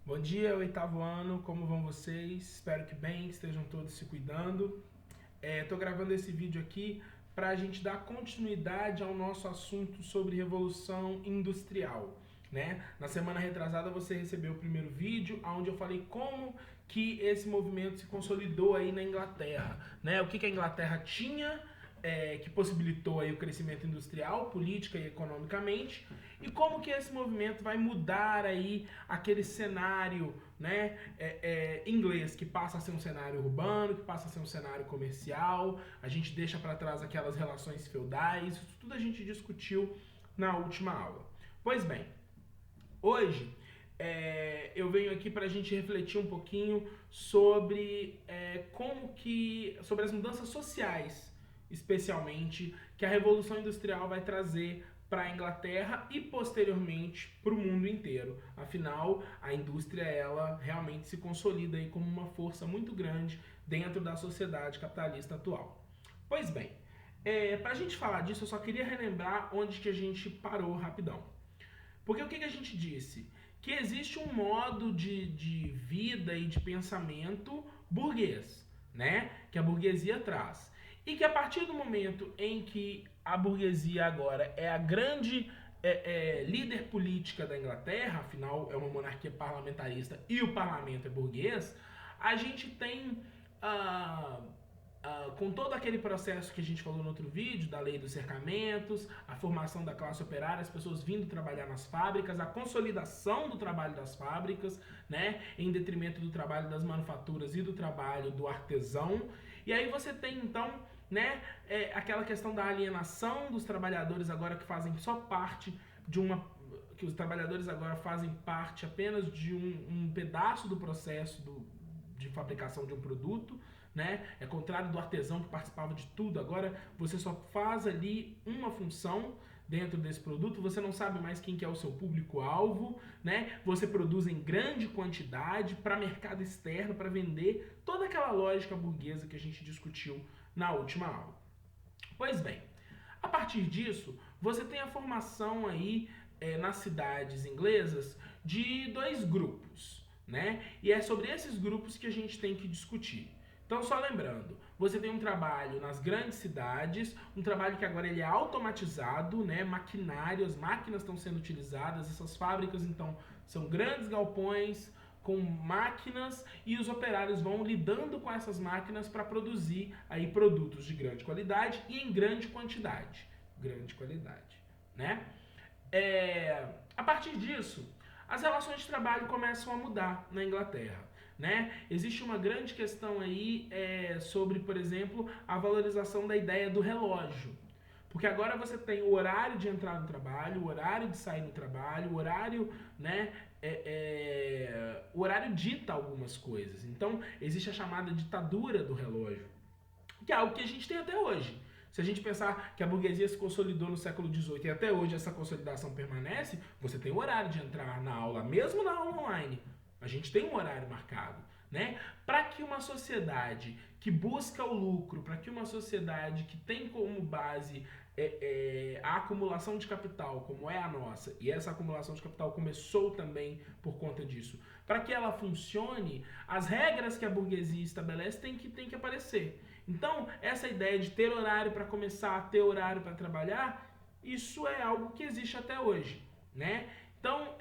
Bom dia, oitavo ano, como vão vocês? Espero que bem, que estejam todos se cuidando. Estou gravando esse vídeo aqui para a gente dar continuidade ao nosso assunto sobre Revolução Industrial. Né? Na semana retrasada você recebeu o primeiro vídeo, onde eu falei como que esse movimento se consolidou aí na Inglaterra. Né? O que a Inglaterra tinha que possibilitou aí o crescimento industrial, política e economicamente, e como que esse movimento vai mudar aí aquele cenário, né, inglês, que passa a ser um cenário urbano, que passa a ser um cenário comercial, a gente deixa para trás aquelas relações feudais, isso tudo a gente discutiu na última aula. Pois bem, hoje eu venho aqui para a gente refletir um pouquinho sobre sobre as mudanças sociais, especialmente, que a Revolução Industrial vai trazer para a Inglaterra e posteriormente para o mundo inteiro. Afinal, a indústria ela realmente se consolida aí como uma força muito grande dentro da sociedade capitalista atual. Pois bem, para a gente falar disso, eu só queria relembrar onde que a gente parou rapidão. Porque o que a gente disse? Que existe um modo de vida e de pensamento burguês, né? Que a burguesia traz. E que a partir do momento em que a burguesia agora é a grande líder política da Inglaterra, afinal é uma monarquia parlamentarista e o parlamento é burguês, a gente tem com todo aquele processo que a gente falou no outro vídeo, da lei dos cercamentos, a formação da classe operária, as pessoas vindo trabalhar nas fábricas, a consolidação do trabalho das fábricas, né, em detrimento do trabalho das manufaturas e do trabalho do artesão. E aí você tem então, né, aquela questão da alienação dos trabalhadores agora que fazem só parte de que os trabalhadores agora fazem parte apenas de um pedaço do processo de fabricação de um produto, né? É contrário do artesão que participava de tudo. Agora você só faz ali uma função dentro desse produto, você não sabe mais quem que é o seu público-alvo, né? Você produz em grande quantidade para mercado externo, para vender, toda aquela lógica burguesa que a gente discutiu na última aula. Pois bem, a partir disso, você tem a formação aí nas cidades inglesas de dois grupos, né? E é sobre esses grupos que a gente tem que discutir. Então, só lembrando, você tem um trabalho nas grandes cidades, um trabalho que agora ele é automatizado, né? Maquinário, as máquinas estão sendo utilizadas, essas fábricas, então, são grandes galpões com máquinas e os operários vão lidando com essas máquinas para produzir aí produtos de grande qualidade e em grande quantidade. Grande qualidade, né? A partir disso, as relações de trabalho começam a mudar na Inglaterra. Né? Existe uma grande questão aí sobre, por exemplo, a valorização da ideia do relógio. Porque agora você tem o horário de entrar no trabalho, o horário de sair do trabalho, o horário, né? O horário dita algumas coisas. Então, existe a chamada ditadura do relógio, que é algo que a gente tem até hoje. Se a gente pensar que a burguesia se consolidou no século XVIII e até hoje essa consolidação permanece, você tem o horário de entrar na aula, mesmo na aula online. A gente tem um horário marcado, né? Para que uma sociedade que busca o lucro, para que uma sociedade que tem como base a acumulação de capital, como é a nossa, e essa acumulação de capital começou também por conta disso, para que ela funcione, as regras que a burguesia estabelece têm que aparecer. Então, essa ideia de ter horário para começar, ter horário para trabalhar, isso é algo que existe até hoje, né? Então,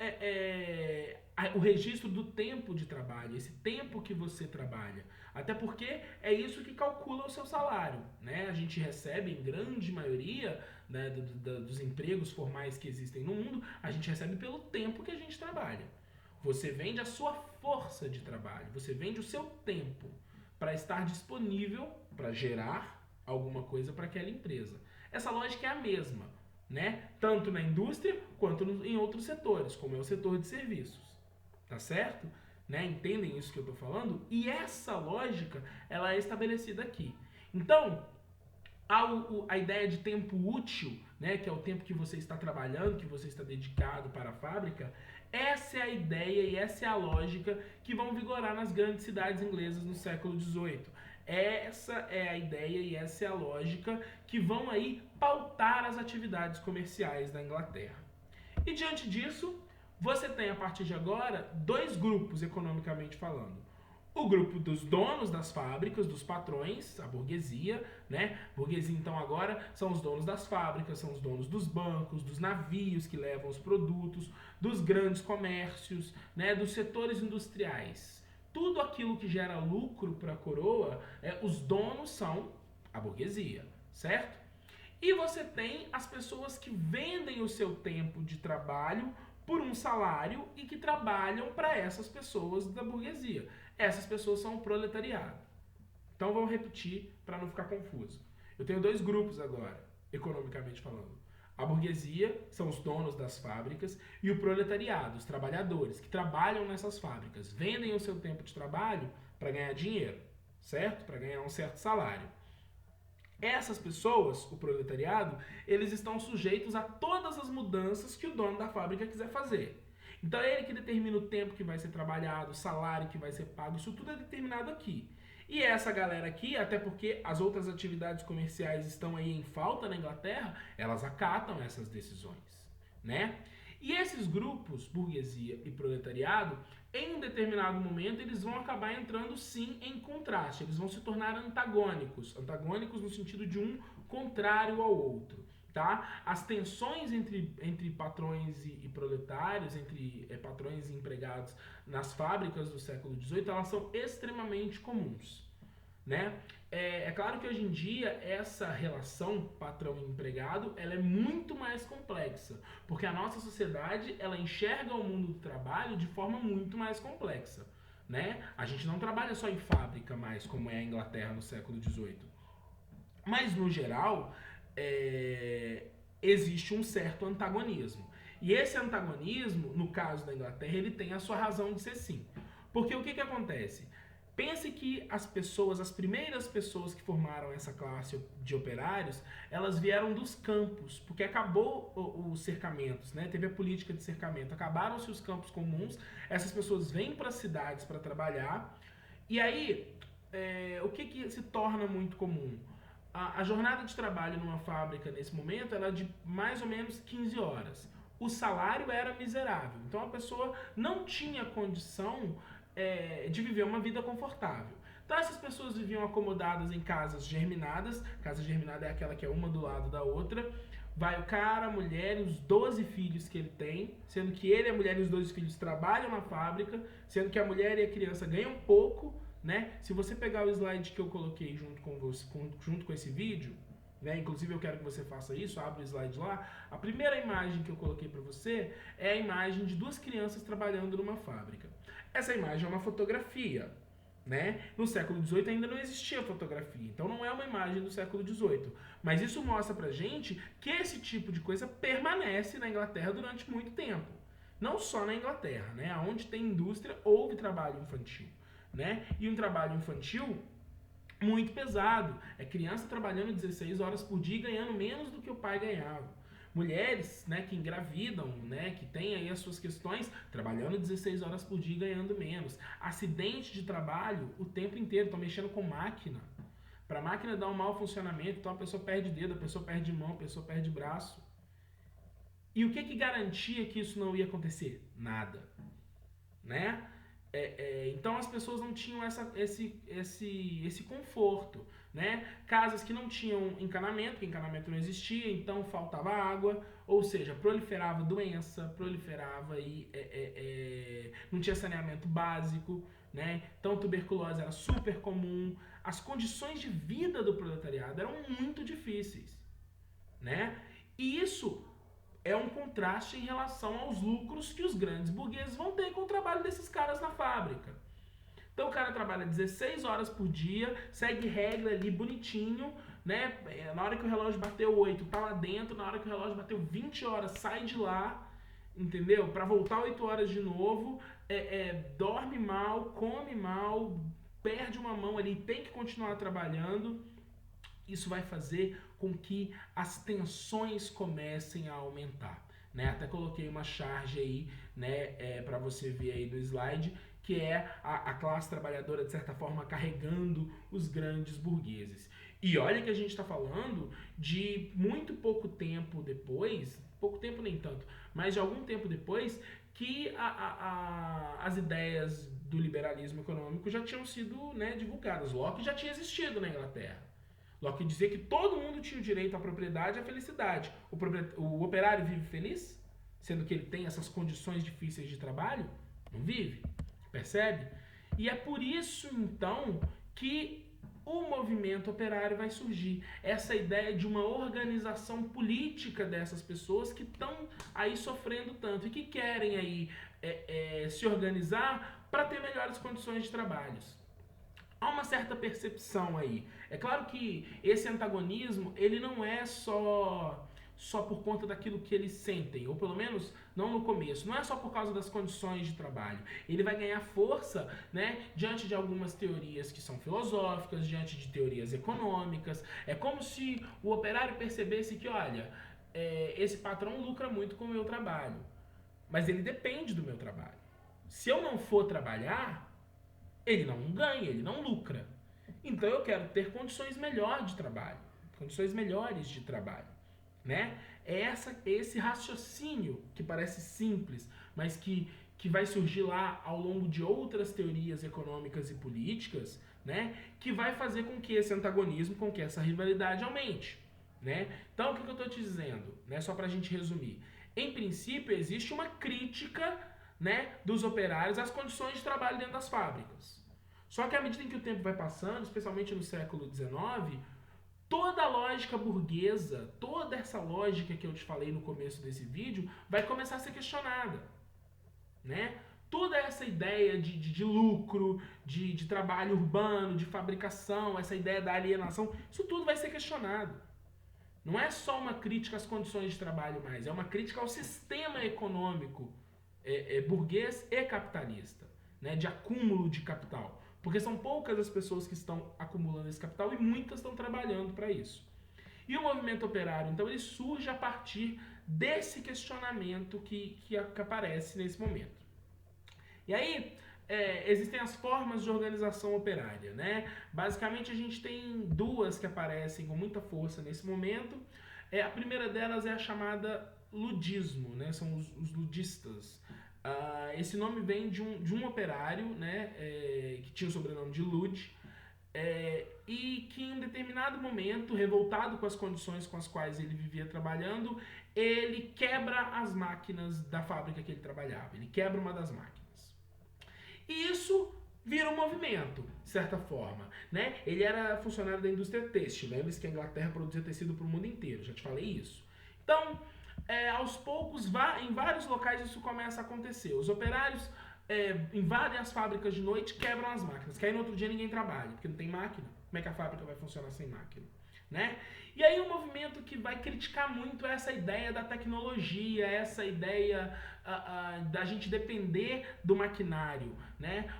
o registro do tempo de trabalho, esse tempo que você trabalha. Até porque é isso que calcula o seu salário, né? A gente recebe, em grande maioria, né, dos empregos formais que existem no mundo, a gente recebe pelo tempo que a gente trabalha. Você vende a sua força de trabalho, você vende o seu tempo para estar disponível para gerar alguma coisa para aquela empresa. Essa lógica é a mesma, né? Tanto na indústria quanto em outros setores, como é o setor de serviços. Tá certo? Né? Entendem isso que eu estou falando? E essa lógica ela é estabelecida aqui. Então, a ideia de tempo útil, né, que é o tempo que você está trabalhando, que você está dedicado para a fábrica, essa é a ideia e essa é a lógica que vão vigorar nas grandes cidades inglesas no século XVIII. Essa é a ideia e essa é a lógica que vão aí pautar as atividades comerciais da Inglaterra. E diante disso, você tem a partir de agora dois grupos economicamente falando. O grupo dos donos das fábricas, dos patrões, a burguesia, né? Burguesia, então, agora são os donos das fábricas, são os donos dos bancos, dos navios que levam os produtos, dos grandes comércios, né? Dos setores industriais. Tudo aquilo que gera lucro para a coroa, os donos são a burguesia, certo? E você tem as pessoas que vendem o seu tempo de trabalho por um salário e que trabalham para essas pessoas da burguesia. Essas pessoas são o proletariado. Então vamos repetir para não ficar confuso. Eu tenho dois grupos agora, economicamente falando. A burguesia são os donos das fábricas e o proletariado, os trabalhadores que trabalham nessas fábricas, vendem o seu tempo de trabalho para ganhar dinheiro, certo? Para ganhar um certo salário. Essas pessoas, o proletariado, eles estão sujeitos a todas as mudanças que o dono da fábrica quiser fazer. Então é ele que determina o tempo que vai ser trabalhado, o salário que vai ser pago, isso tudo é determinado aqui. E essa galera aqui, até porque as outras atividades comerciais estão aí em falta na Inglaterra, elas acatam essas decisões, né? E esses grupos, burguesia e proletariado, em um determinado momento eles vão acabar entrando sim em contraste, eles vão se tornar antagônicos, antagônicos no sentido de um contrário ao outro. Tá? As tensões entre patrões e proletários, entre patrões e empregados nas fábricas do século XVIII, elas são extremamente comuns. Né? É claro que hoje em dia essa relação patrão e empregado ela é muito mais complexa, porque a nossa sociedade ela enxerga o mundo do trabalho de forma muito mais complexa. Né? A gente não trabalha só em fábrica mais, como é a Inglaterra no século XVIII. Mas, no geral, existe um certo antagonismo. E esse antagonismo, no caso da Inglaterra, ele tem a sua razão de ser sim. Porque o que acontece? Pense que as primeiras pessoas que formaram essa classe de operários, elas vieram dos campos, porque acabou os cercamentos, né? Teve a política de cercamento, acabaram-se os campos comuns, essas pessoas vêm para as cidades para trabalhar, e aí, o que se torna muito comum? A jornada de trabalho numa fábrica nesse momento era de mais ou menos 15 horas. O salário era miserável, então a pessoa não tinha condição de viver uma vida confortável. Então essas pessoas viviam acomodadas em casas germinadas. Casa germinada é aquela que é uma do lado da outra. Vai o cara, a mulher e os 12 filhos que ele tem, sendo que ele, a mulher e os 12 filhos trabalham na fábrica, sendo que a mulher e a criança ganham pouco, né? Se você pegar o slide que eu coloquei junto com esse vídeo, né? Inclusive eu quero que você faça isso, abre o slide lá. A primeira imagem que eu coloquei para você é a imagem de duas crianças trabalhando numa fábrica. Essa imagem é uma fotografia, né? No século XVIII ainda não existia fotografia, então não é uma imagem do século XVIII. Mas isso mostra pra gente que esse tipo de coisa permanece na Inglaterra durante muito tempo. Não só na Inglaterra, né? Onde tem indústria, houve trabalho infantil, né? E um trabalho infantil muito pesado. É criança trabalhando 16 horas por dia e ganhando menos do que o pai ganhava. Mulheres, né, que engravidam, né, que têm aí as suas questões, trabalhando 16 horas por dia e ganhando menos. Acidente de trabalho o tempo inteiro, estão mexendo com máquina. Para a máquina dar um mau funcionamento, então a pessoa perde dedo, a pessoa perde mão, a pessoa perde braço. E o que garantia que isso não ia acontecer? Nada. Né? Então as pessoas não tinham esse conforto, né? Casas que não tinham encanamento, porque encanamento não existia, então faltava água, ou seja, proliferava doença, proliferava e não tinha saneamento básico, né? Então tuberculose era super comum, as condições de vida do proletariado eram muito difíceis, né? E isso é um contraste em relação aos lucros que os grandes burgueses vão ter com o trabalho desses caras na fábrica. Então o cara trabalha 16 horas por dia, segue regra ali bonitinho, né? Na hora que o relógio bateu 8, tá lá dentro, na hora que o relógio bateu 20 horas, sai de lá, entendeu? Para voltar 8 horas de novo, dorme mal, come mal, perde uma mão ali, tem que continuar trabalhando. Isso vai fazer com que as tensões comecem a aumentar, né? Até coloquei uma charge aí, né, para você ver aí no slide, que é a classe trabalhadora, de certa forma, carregando os grandes burgueses. E olha que a gente está falando de muito pouco tempo depois, pouco tempo nem tanto, mas de algum tempo depois, que as ideias do liberalismo econômico já tinham sido, né, divulgadas. Locke já tinha existido na Inglaterra. Locke dizia que todo mundo tinha o direito à propriedade e à felicidade. O operário vive feliz? Sendo que ele tem essas condições difíceis de trabalho? Não vive. Percebe? E é por isso, então, que o movimento operário vai surgir. Essa ideia de uma organização política dessas pessoas que estão aí sofrendo tanto e que querem aí se organizar para ter melhores condições de trabalho. Há uma certa percepção aí. É claro que esse antagonismo, ele não é só por conta daquilo que eles sentem, ou pelo menos não no começo, não é só por causa das condições de trabalho. Ele vai ganhar força, né, diante de algumas teorias que são filosóficas, diante de teorias econômicas. É como se o operário percebesse que, olha, esse patrão lucra muito com o meu trabalho, mas ele depende do meu trabalho. Se eu não for trabalhar, ele não ganha, ele não lucra. Então eu quero ter condições melhores de trabalho, né? É esse raciocínio que parece simples, mas que vai surgir lá ao longo de outras teorias econômicas e políticas, né? Que vai fazer com que esse antagonismo, com que essa rivalidade aumente, né? Então, o que eu estou te dizendo, né? Só para a gente resumir. Em princípio, existe uma crítica, né, dos operários às condições de trabalho dentro das fábricas. Só que à medida em que o tempo vai passando, especialmente no século XIX, toda a lógica burguesa, toda essa lógica que eu te falei no começo desse vídeo, vai começar a ser questionada, né? Toda essa ideia de lucro, de trabalho urbano, de fabricação, essa ideia da alienação, isso tudo vai ser questionado. Não é só uma crítica às condições de trabalho mais, é uma crítica ao sistema econômico burguês e capitalista, né? De acúmulo de capital. Porque são poucas as pessoas que estão acumulando esse capital e muitas estão trabalhando para isso. E o movimento operário, então, ele surge a partir desse questionamento que aparece nesse momento. E aí, existem as formas de organização operária, né? Basicamente, a gente tem duas que aparecem com muita força nesse momento. A primeira delas é a chamada ludismo, né? São os ludistas. Esse nome vem de um operário, né, que tinha o sobrenome de Lud, e que em um determinado momento, revoltado com as condições com as quais ele vivia trabalhando, ele quebra as máquinas da fábrica que ele trabalhava. Ele quebra uma das máquinas. E isso vira um movimento, de certa forma, né? Ele era funcionário da indústria têxtil. Lembre-se que a Inglaterra produzia tecido para o mundo inteiro, já te falei isso. Então, aos poucos, em vários locais isso começa a acontecer. Os operários invadem as fábricas de noite, quebram as máquinas, que aí no outro dia ninguém trabalha, porque não tem máquina. Como é que a fábrica vai funcionar sem máquina? Né? E aí um movimento que vai criticar muito essa ideia da tecnologia, essa ideia da gente depender do maquinário, né?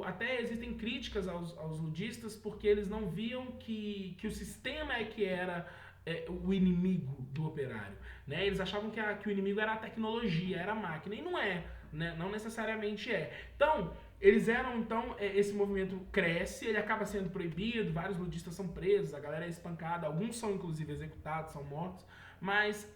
Até existem críticas aos ludistas porque eles não viam que o sistema que era o inimigo do operário, né? Eles achavam que o inimigo era a tecnologia, era a máquina, e não é, né? Não necessariamente é. Então, esse movimento cresce, ele acaba sendo proibido, vários ludistas são presos, a galera é espancada, alguns são inclusive executados, são mortos, mas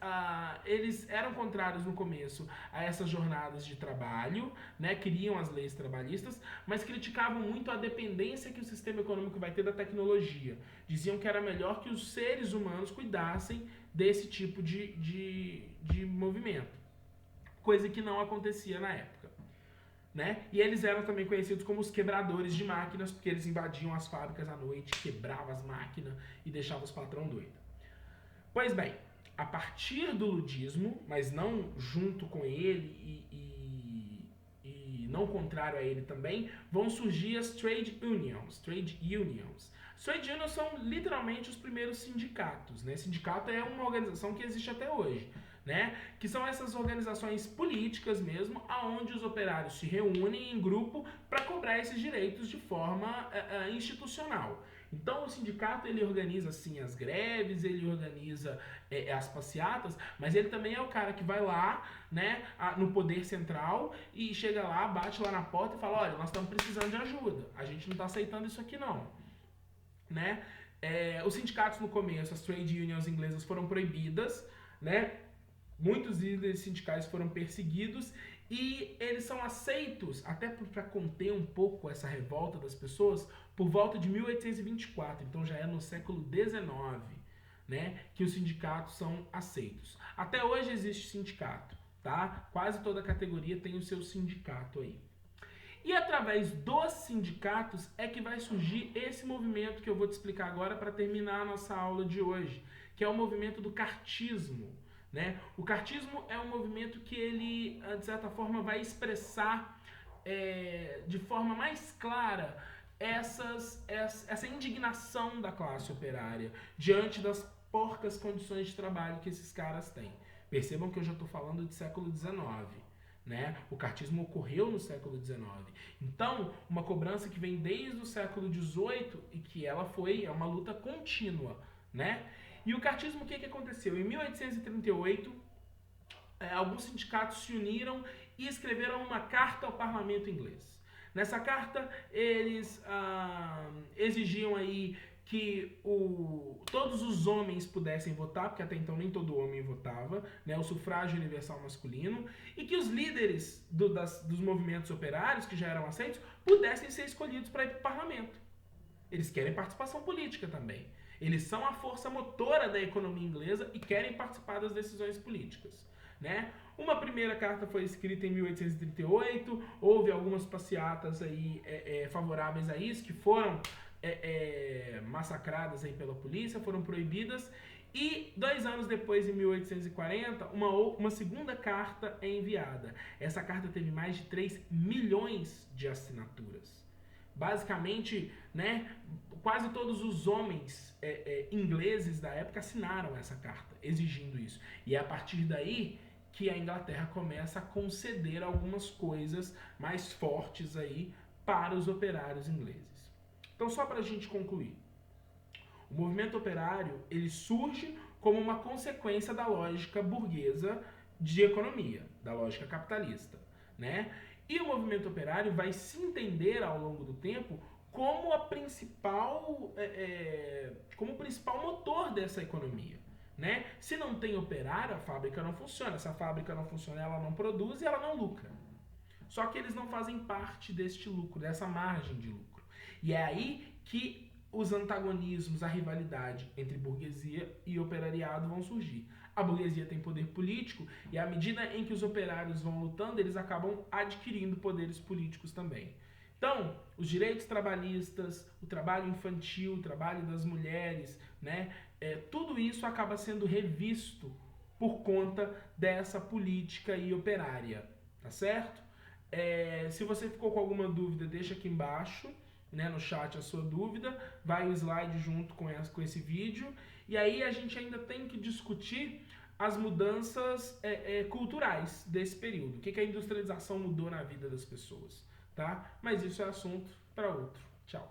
eles eram contrários no começo a essas jornadas de trabalho, né, queriam as leis trabalhistas, mas criticavam muito a dependência que o sistema econômico vai ter da tecnologia. Diziam que era melhor que os seres humanos cuidassem desse tipo de movimento, coisa que não acontecia na época. Né? E eles eram também conhecidos como os quebradores de máquinas, porque eles invadiam as fábricas à noite, quebravam as máquinas e deixavam os patrão doidos. Pois bem, a partir do ludismo, mas não junto com ele e não contrário a ele também, vão surgir as trade unions. Trade unions são literalmente os primeiros sindicatos, né? Sindicato é uma organização que existe até hoje, né? Que são essas organizações políticas mesmo, aonde os operários se reúnem em grupo para cobrar esses direitos de forma institucional. Então o sindicato ele organiza assim as greves, ele organiza as passeatas, mas ele também é o cara que vai lá, né, no poder central e chega lá, bate lá na porta e fala: olha, nós estamos precisando de ajuda, a gente não está aceitando isso aqui não, né? Os sindicatos no começo, as trade unions inglesas foram proibidas, né? Muitos líderes sindicais foram perseguidos e eles são aceitos, até para conter um pouco essa revolta das pessoas, por volta de 1824, então já é no século XIX, né, que os sindicatos são aceitos. Até hoje existe sindicato, tá? Quase toda categoria tem o seu sindicato aí. E através dos sindicatos é que vai surgir esse movimento que eu vou te explicar agora para terminar a nossa aula de hoje, que é o movimento do cartismo, né? O cartismo é um movimento que ele, de certa forma, vai expressar de forma mais clara essa indignação da classe operária diante das porcas condições de trabalho que esses caras têm. Percebam que eu já estou falando de século XIX. Né? O cartismo ocorreu no século XIX. Então, uma cobrança que vem desde o século XVIII e que ela é uma luta contínua. Né? E o cartismo, o que aconteceu? Em 1838, alguns sindicatos se uniram e escreveram uma carta ao parlamento inglês. Nessa carta, eles exigiam aí que todos os homens pudessem votar, porque até então nem todo homem votava, né, o sufrágio universal masculino, e que os líderes dos movimentos operários, que já eram aceitos, pudessem ser escolhidos para ir para o parlamento. Eles querem participação política também. Eles são a força motora da economia inglesa e querem participar das decisões políticas. Né? Uma primeira carta foi escrita em 1838, houve algumas passeatas aí, favoráveis a isso, que foram massacradas aí pela polícia, foram proibidas, e 2 anos depois, em 1840, uma segunda carta é enviada. Essa carta teve mais de 3 milhões de assinaturas. Basicamente, né, quase todos os homens ingleses da época assinaram essa carta, exigindo isso. E é a partir daí que a Inglaterra começa a conceder algumas coisas mais fortes aí para os operários ingleses. Então, só para a gente concluir, o movimento operário ele surge como uma consequência da lógica burguesa de economia, da lógica capitalista, né? E o movimento operário vai se entender ao longo do tempo como como o principal motor dessa economia, né? Se não tem operário, a fábrica não funciona. Se a fábrica não funciona, ela não produz e ela não lucra. Só que eles não fazem parte deste lucro, dessa margem de lucro. E é aí que os antagonismos, a rivalidade entre burguesia e operariado vão surgir. A burguesia tem poder político e à medida em que os operários vão lutando, eles acabam adquirindo poderes políticos também. Então, os direitos trabalhistas, o trabalho infantil, o trabalho das mulheres, né, tudo isso acaba sendo revisto por conta dessa política aí operária, tá certo? Se você ficou com alguma dúvida, deixa aqui embaixo, né, no chat a sua dúvida, vai o slide junto com esse vídeo, e aí a gente ainda tem que discutir as mudanças culturais desse período, o que a industrialização mudou na vida das pessoas, tá? Mas isso é assunto para outro. Tchau!